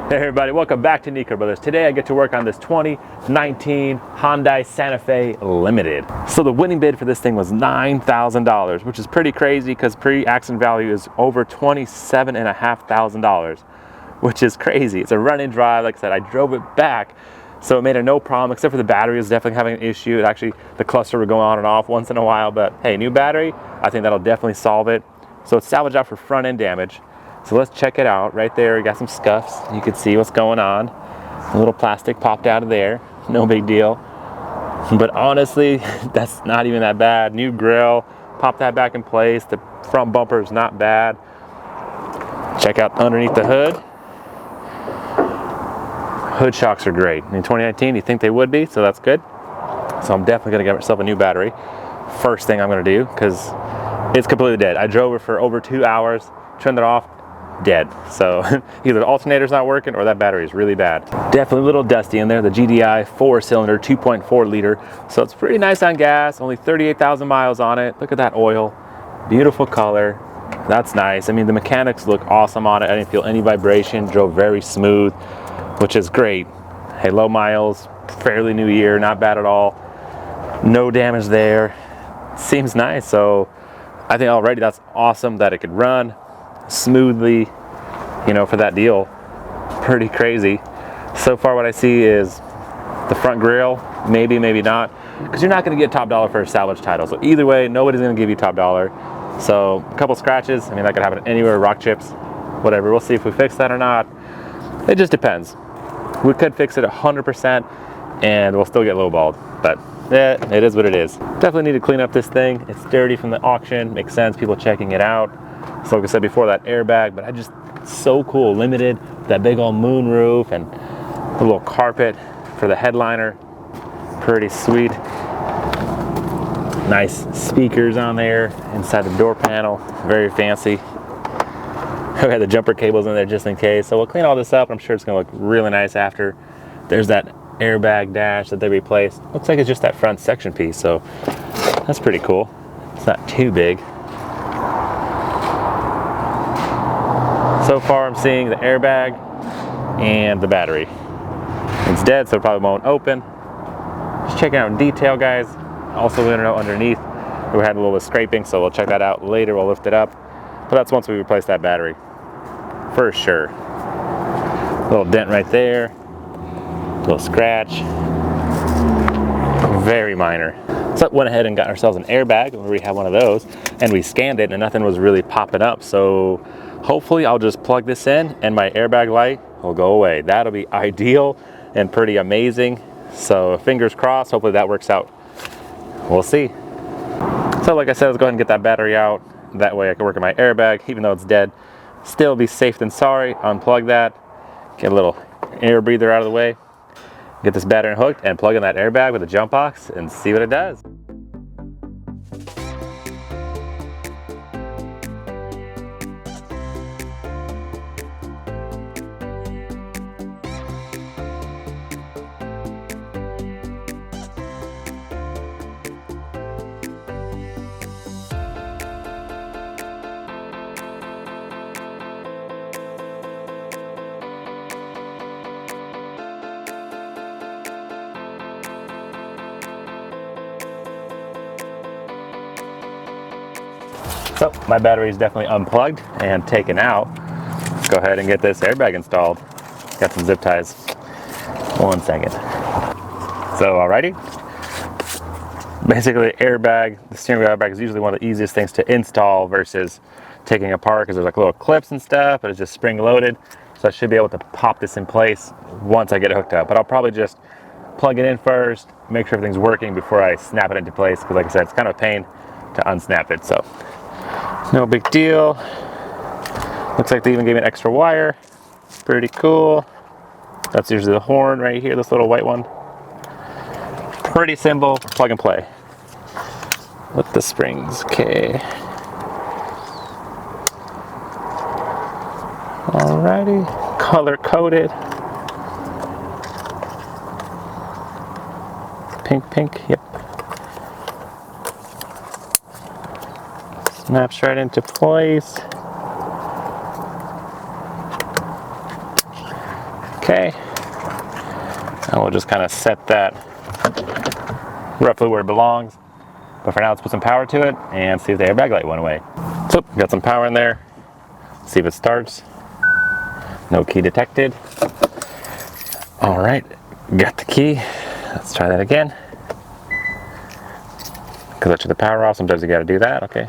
Hey everybody, welcome back to Nico Brothers. Today I get to work on this 2019 Hyundai Santa Fe Limited. So the winning bid for this thing was $9,000, which is pretty crazy because pre-accident value is over $27,500, which is crazy. It's a run-in drive. Like I said, I drove it back, so it made it no problem, except for the battery was definitely having an issue. It actually, the cluster would go on and off once in a while, but hey, new battery, I think that'll definitely solve it. So it's salvaged out for front-end damage. So let's check it out. Right there, we got some scuffs. You can see what's going on. A little plastic popped out of there. No big deal. But honestly, that's not even that bad. New grille, pop that back in place. The front bumper is not bad. Check out underneath the hood. Hood shocks are great. In 2019, you think they would be, so that's good. So I'm definitely gonna get myself a new battery. First thing I'm gonna do, because it's completely dead. I drove it for over 2 hours, turned it off, dead. So either the alternator's not working or that battery is really bad. Definitely a little dusty in there. The GDI 4-cylinder 2.4 liter, so it's pretty nice on gas. Only 38,000 miles on it. Look at that oil, beautiful color. That's nice. I mean, the mechanics look awesome on it. I didn't feel any vibration. Drove very smooth, which is great. Hey, low miles, fairly new year, not bad at all. No damage there. Seems nice. So I think already that's awesome that it could run smoothly, you know, for that deal. Pretty crazy. So far what I see is the front grille, maybe not, because you're not going to get top dollar for a salvage title. So either way, nobody's going to give you top dollar. So a couple scratches, I mean, that could happen anywhere, rock chips, whatever. We'll see if we fix that or not. It just depends. We could fix it 100% and we'll still get lowballed, but yeah, it is what it is. Definitely need to clean up this thing. It's dirty from the auction, makes sense, people checking it out. So like I said before, that airbag, but it's so cool, limited, that big old moon roof and the little carpet for the headliner, pretty sweet. Nice speakers on there, inside the door panel, very fancy. We had the jumper cables in there just in case. So we'll clean all this up. I'm sure it's gonna look really nice after. There's that airbag dash that they replaced. Looks like it's just that front section piece, so that's pretty cool. It's not too big. So far I'm seeing the airbag and the battery. It's dead, so it probably won't open. Just checking out in detail, guys. Also, we don't know underneath. We had a little bit of scraping, so we'll check that out later. We'll lift it up. But that's once we replace that battery, for sure. A little dent right there. A little scratch. Very minor. So I went ahead and got ourselves an airbag. We have one of those, and we scanned it, and nothing was really popping up. So hopefully I'll just plug this in and my airbag light will go away. That'll be ideal and pretty amazing. So fingers crossed, hopefully that works out. We'll see. So like I said, let's go ahead and get that battery out. That way I can work on my airbag, even though it's dead. Still be safe than sorry. Unplug that, get a little air breather out of the way, get this battery hooked and plug in that airbag with a jump box and see what it does. So my battery is definitely unplugged and taken out. Let's go ahead and get this airbag installed. Got some zip ties. 1 second. So alrighty. Basically, airbag, the steering wheel airbag is usually one of the easiest things to install versus taking apart, because there's like little clips and stuff, but it's just spring loaded. So I should be able to pop this in place once I get it hooked up. But I'll probably just plug it in first, make sure everything's working before I snap it into place, because like I said, it's kind of a pain to unsnap it. So no big deal. Looks like they even gave me an extra wire. Pretty cool. That's usually the horn right here, this little white one. Pretty simple, plug and play. With the springs, okay. Alrighty, color coded. Pink, yep. Snaps right into place. Okay. And we'll just kind of set that roughly where it belongs. But for now, let's put some power to it and see if the airbag light went away. So, got some power in there. See if it starts. No key detected. All right, got the key. Let's try that again. Because I took the power off, sometimes you gotta do that, okay.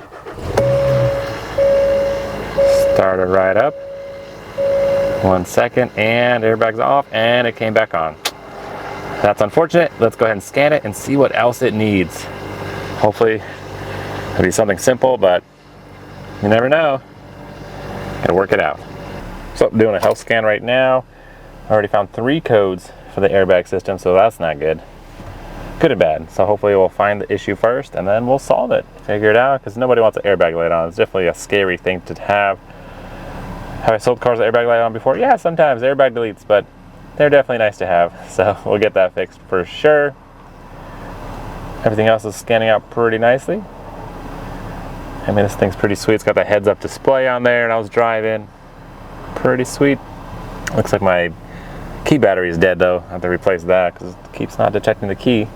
Started right up. 1 second, and airbag's off, and it came back on. That's unfortunate. Let's go ahead and scan it and see what else it needs. Hopefully, it'll be something simple, but you never know. Gotta work it out. So, doing a health scan right now. I already found 3 codes for the airbag system, so that's not good. Good and bad. So hopefully we'll find the issue first, and then we'll solve it. Figure it out, because nobody wants an airbag light on. It's definitely a scary thing to have. Have I sold cars with airbag light on before? Yeah, sometimes. Airbag deletes, but they're definitely nice to have. So we'll get that fixed for sure. Everything else is scanning out pretty nicely. I mean, this thing's pretty sweet. It's got the heads-up display on there, and I was driving. Pretty sweet. Looks like my key battery is dead though. I have to replace that because it keeps not detecting the key.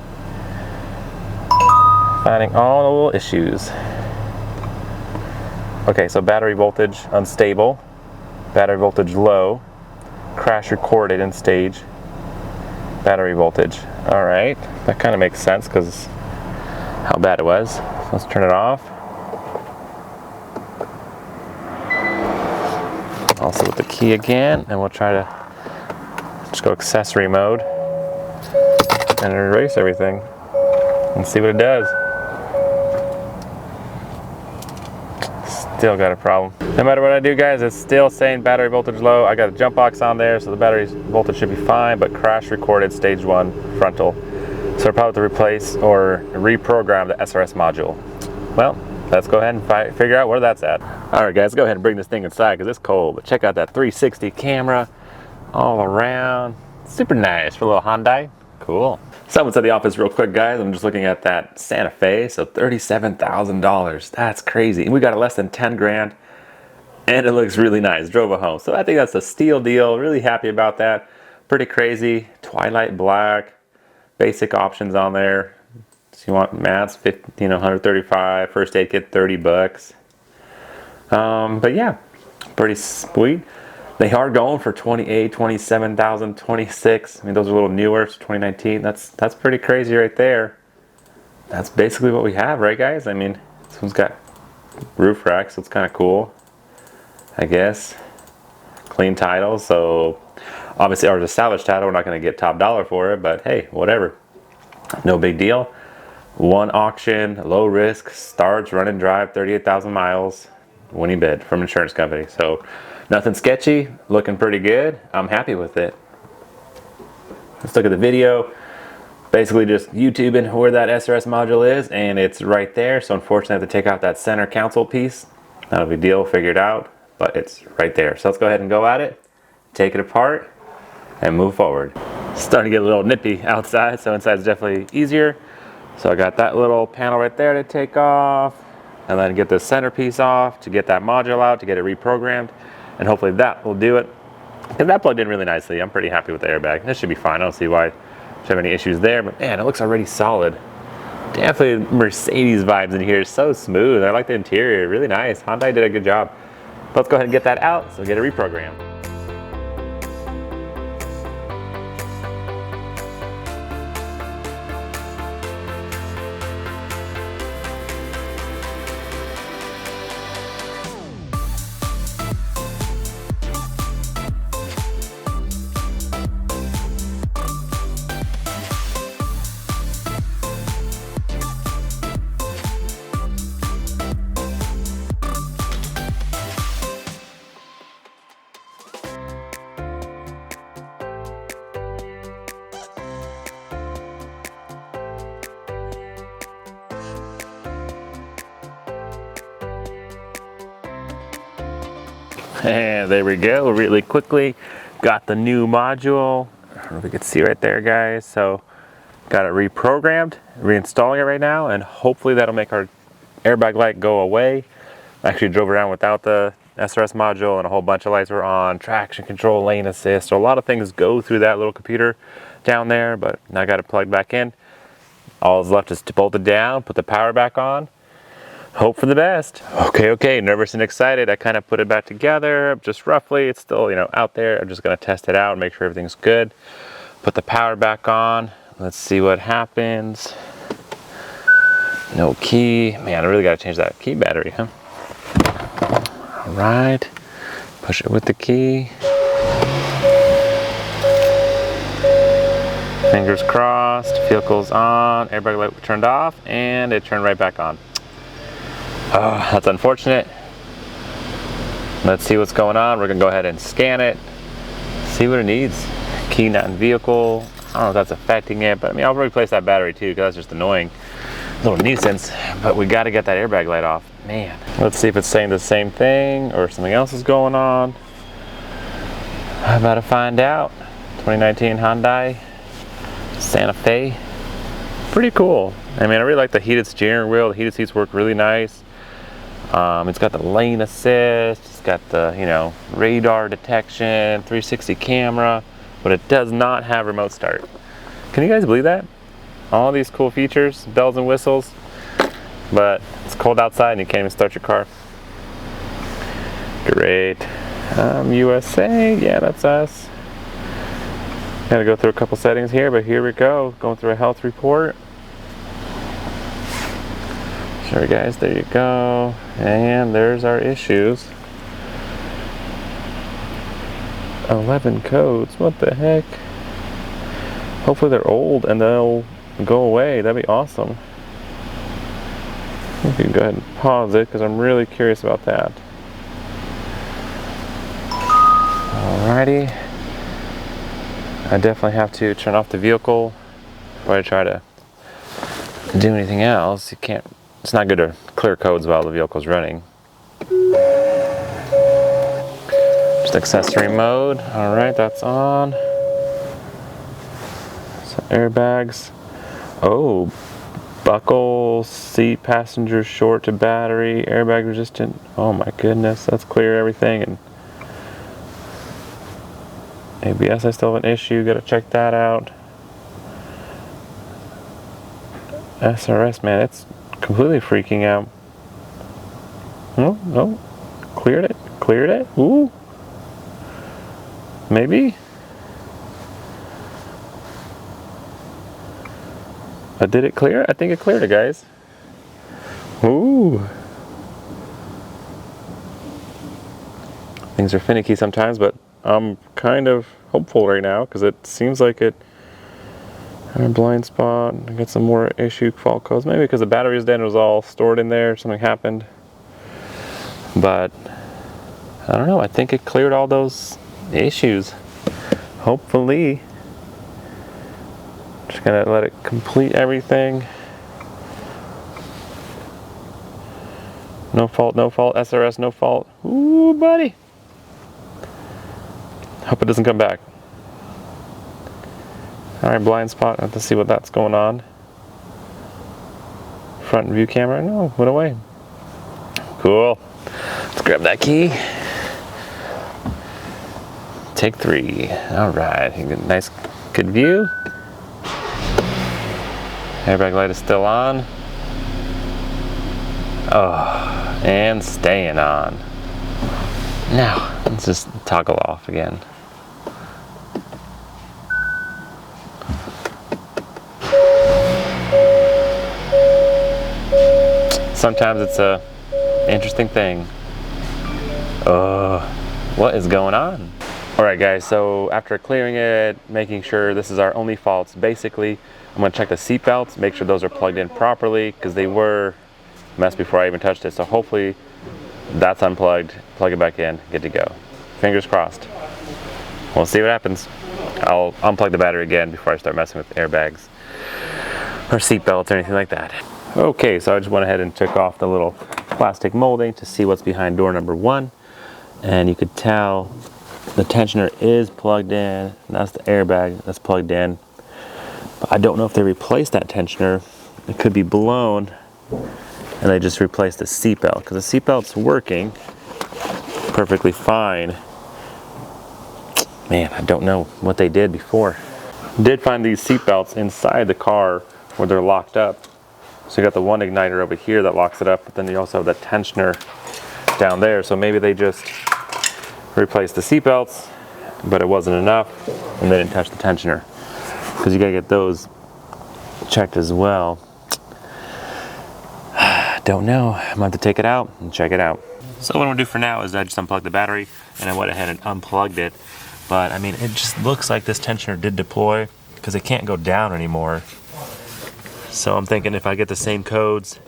Finding all the little issues. Okay, so battery voltage unstable, battery voltage low, crash recorded in stage, battery voltage. All right, that kind of makes sense because how bad it was. Let's turn it off. Also with the key again, and we'll try to just go accessory mode and erase everything and see what it does. Still got a problem. No matter what I do, guys, it's still saying battery voltage low. I got a jump box on there, so the battery voltage should be fine, but crash recorded stage 1 frontal. So I'll probably have to replace or reprogram the SRS module. Well, let's go ahead and figure out where that's at. All right, guys, go ahead and bring this thing inside because it's cold. But check out that 360 camera all around. Super nice for a little Hyundai. Cool. So inside the office real quick, guys. I'm just looking at that Santa Fe. So $37,000. That's crazy. And we got it less than 10 grand. And it looks really nice. Drove it home. So I think that's a steal deal. Really happy about that. Pretty crazy. Twilight black. Basic options on there. So you want mats, 135. First aid kit, $30. But yeah, pretty sweet. They are going for 28, 27,000, 26. I mean, those are a little newer, so 2019. That's pretty crazy right there. That's basically what we have, right, guys? I mean, this one's got roof racks, so it's kind of cool, I guess. Clean title, so obviously ours is a salvage title. We're not going to get top dollar for it, but hey, whatever. No big deal. One auction, low risk, starts, run and drive, 38,000 miles. Winning bid from insurance company. So nothing sketchy, looking pretty good. I'm happy with it. Let's look at the video. Basically just YouTubing where that SRS module is, and it's right there. So unfortunately I have to take out that center console piece. Not a big deal, figure it out, but it's right there. So let's go ahead and go at it, take it apart, and move forward. Starting to get a little nippy outside, so inside is definitely easier. So I got that little panel right there to take off, and then get the centerpiece off to get that module out, to get it reprogrammed, and hopefully that will do it. And that plugged in really nicely. I'm pretty happy with the airbag. This should be fine. I don't see why I should have any issues there, but man, it looks already solid. Definitely Mercedes vibes in here. So smooth. I like the interior. Really nice. Hyundai did a good job. Let's go ahead and get that out, so get it reprogrammed. And there we go, really quickly got the new module. I don't know if you can see right there, guys. So got it reprogrammed, reinstalling it right now, and hopefully that'll make our airbag light go away. I actually drove around without the SRS module and a whole bunch of lights were on, traction control, lane assist. So a lot of things go through that little computer down there, but now I got it plugged back in. All that's left is to bolt it down, put the power back on, hope for the best. Okay, nervous and excited. I kind of put it back together, just roughly. It's still, you know, out there. I'm just gonna test it out, make sure everything's good. Put the power back on. Let's see what happens. No key. Man, I really gotta change that key battery, huh? All right, push it with the key. Fingers crossed, vehicle's on, airbag light turned off, and it turned right back on. Oh, that's unfortunate. Let's see what's going on. We're gonna go ahead and scan it, see what it needs. Key not in vehicle. I don't know if that's affecting it, but I mean, I'll replace that battery too, because that's just annoying. Little nuisance, but we gotta get that airbag light off. Man, let's see if it's saying the same thing or something else is going on. I'm about to find out. 2019 Hyundai Santa Fe. Pretty cool. I mean, I really like the heated steering wheel. The heated seats work really nice. It's got the lane assist. It's got the, you know, radar detection, 360 camera, but it does not have remote start. Can you guys believe that? All these cool features, bells and whistles, but it's cold outside and you can't even start your car. Great. USA, yeah, that's us. Gotta go through a couple settings here, but here we go. Going through a health report. Sorry guys, there you go. And there's our issues. 11 codes, what the heck? Hopefully they're old and they'll go away. That'd be awesome. We can go ahead and pause it because I'm really curious about that. Alrighty. I definitely have to turn off the vehicle before I try to do anything else. You can't, it's not good to clear codes while the vehicle's running. Just accessory mode. Alright, that's on. So airbags. Oh, buckle, seat, passenger short to battery, airbag resistant. Oh my goodness, let's clear everything. And ABS, I still have an issue, gotta check that out. SRS, man, it's completely freaking out. No, cleared it, ooh. Maybe? Did it clear? I think it cleared it, guys. Ooh. Things are finicky sometimes, but I'm kind of hopeful right now because it seems like it had a blind spot. I got some more issue fault codes. Maybe because the battery is dead and it was all stored in there, something happened. But I don't know, I think it cleared all those issues. Hopefully. Just gonna let it complete everything. No fault, SRS, no fault. Ooh, buddy. Hope it doesn't come back. Alright, blind spot. I have to see what that's going on. Front view camera. No, went away. Cool. Let's grab that key. Take 3. Alright, nice, good view. Airbag light is still on. Oh, and staying on. Now, let's just toggle off again. Sometimes it's a interesting thing. What is going on? Alright guys, so after clearing it, making sure this is our only faults, basically I'm going to check the seat belts, make sure those are plugged in properly because they were messed before I even touched it. So hopefully that's unplugged, plug it back in, good to go. Fingers crossed. We'll see what happens. I'll unplug the battery again before I start messing with airbags or seat belts or anything like that. Okay, so I just went ahead and took off the little plastic molding to see what's behind door number 1. And you could tell the tensioner is plugged in. That's the airbag that's plugged in. But I don't know if they replaced that tensioner. It could be blown and they just replaced the seatbelt because the seatbelt's working. perfectly fine. Man, I don't know what they did before. Did find these seat belts inside the car where they're locked up. So you got the one igniter over here that locks it up, but then you also have the tensioner down there. So maybe they just replaced the seat belts, but it wasn't enough, and they didn't touch the tensioner. Because you gotta get those checked as well. Don't know. I'm gonna have to take it out and check it out. So what I'm gonna do for now is I just unplugged the battery and I went ahead and unplugged it. But I mean, it just looks like this tensioner did deploy because it can't go down anymore. So I'm thinking if I get the same codes,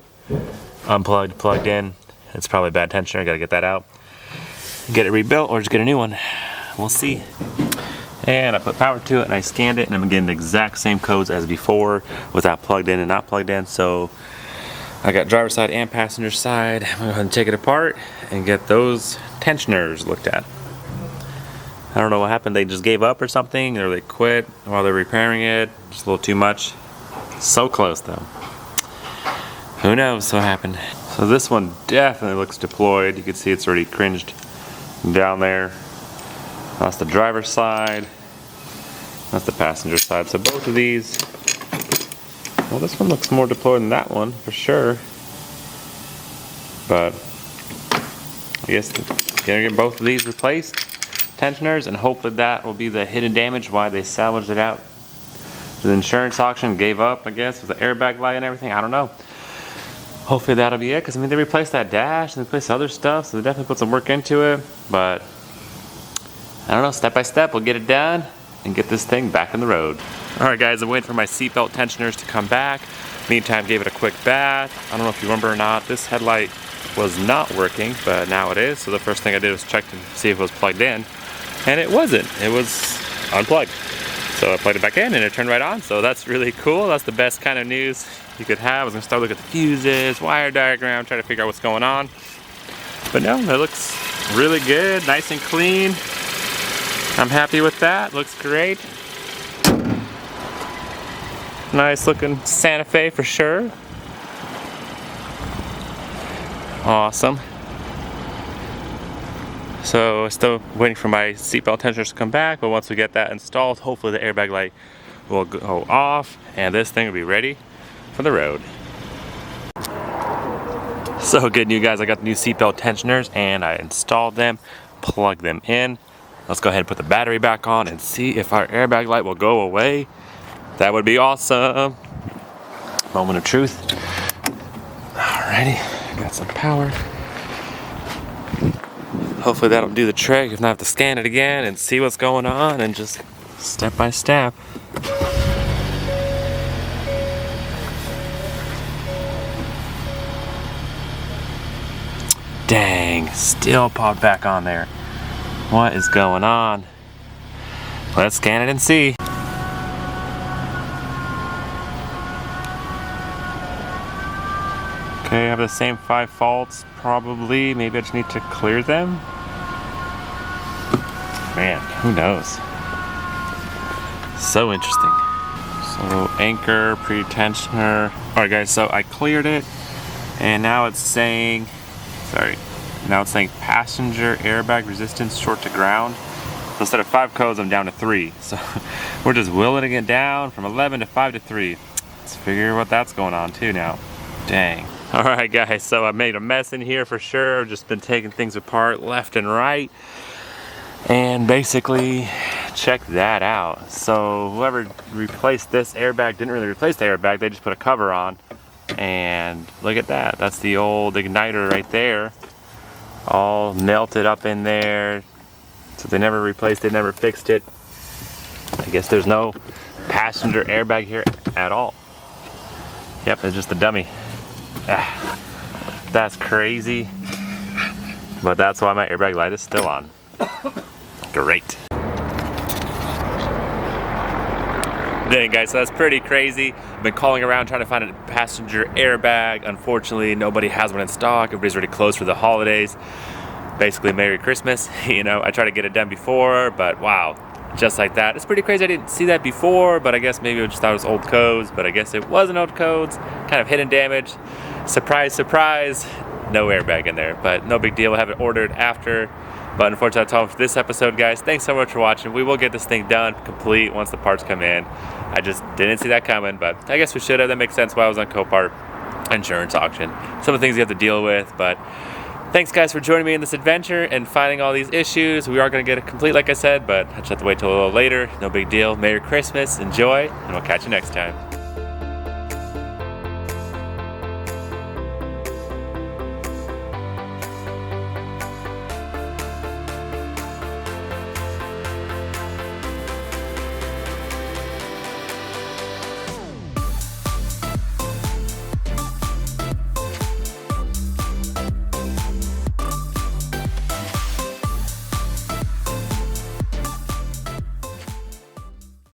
unplugged, plugged in, it's probably a bad tensioner. I gotta get that out, get it rebuilt, or just get a new one. We'll see. And I put power to it and I scanned it, and I'm getting the exact same codes as before without plugged in and not plugged in. So I got driver's side and passenger side. I'm gonna go ahead and take it apart and get those tensioners looked at. I don't know what happened. They just gave up or something, or they quit while they're repairing it. Just a little too much. So close though. Who knows what happened. So this one definitely looks deployed. You can see it's already cringed down there. That's the driver's side. That's the passenger side. So both of these, well, this one looks more deployed than that one for sure. But I guess gonna get both of these replaced, tensioners, and hopefully that will be the hidden damage why they salvaged it out. The insurance auction gave up, I guess, with the airbag light and everything. I don't know. Hopefully that'll be it, because I mean they replaced that dash and they replaced other stuff, so they definitely put some work into it. But I don't know, step by step we'll get it done and get this thing back on the road. Alright guys, I'm waiting for my seatbelt tensioners to come back. Meantime, gave it a quick bath. I don't know if you remember or not, this headlight was not working, but now it is. So the first thing I did was check to see if it was plugged in, and it wasn't. It was unplugged. So I plugged it back in and it turned right on. So that's really cool. That's the best kind of news you could have. I was gonna start looking at the fuses, wire diagram, try to figure out what's going on. But no, it looks really good, nice and clean. I'm happy with that, looks great. Nice looking Santa Fe for sure. Awesome. So still waiting for my seatbelt tensioners to come back, but once we get that installed, hopefully the airbag light will go off and this thing will be ready for the road. So good news guys, I got the new seatbelt tensioners and I installed them, plugged them in. Let's go ahead and put the battery back on and see if our airbag light will go away. That would be awesome. Moment of truth. Alrighty, got some power. Hopefully that'll do the trick. If not, I have to scan it again and see what's going on and just step by step. Dang, still popped back on there. What is going on? Let's scan it and see. Okay, I have the same 5 faults probably. Maybe I just need to clear them. Man, who knows? So interesting. So anchor, pre-tensioner. Alright guys, so I cleared it and now it's saying, now it's saying passenger airbag resistance short to ground. So instead of 5 codes, I'm down to 3. So we're just willing it down from 11 to 5 to 3. Let's figure what that's going on too now. Dang. Alright guys, so I made a mess in here for sure. I've just been taking things apart left and right. And basically, check that out. So whoever replaced this airbag didn't really replace the airbag, they just put a cover on. And look at that, that's the old igniter right there. All melted up in there. So they never replaced it, never fixed it. I guess there's no passenger airbag here at all. Yep, it's just a dummy. That's crazy. But that's why my airbag light is still on. Great. Dang guys, so that's pretty crazy. I've been calling around trying to find a passenger airbag. Unfortunately, nobody has one in stock. Everybody's already closed for the holidays. Basically, Merry Christmas. You know, I tried to get it done before, but wow, just like that. It's pretty crazy. I didn't see that before, but I guess maybe I just thought it was old codes, but I guess it wasn't old codes. Kind of hidden damage. Surprise, surprise. No airbag in there, but no big deal. We'll have it ordered after But unfortunately, that's all for this episode, guys. Thanks so much for watching. We will get this thing done, complete, once the parts come in. I just didn't see that coming, but I guess we should have. That makes sense why I was on Copart insurance auction. Some of the things you have to deal with, but thanks, guys, for joining me in this adventure and finding all these issues. We are going to get it complete, like I said, but I just have to wait till a little later. No big deal. Merry Christmas. Enjoy, and we'll catch you next time.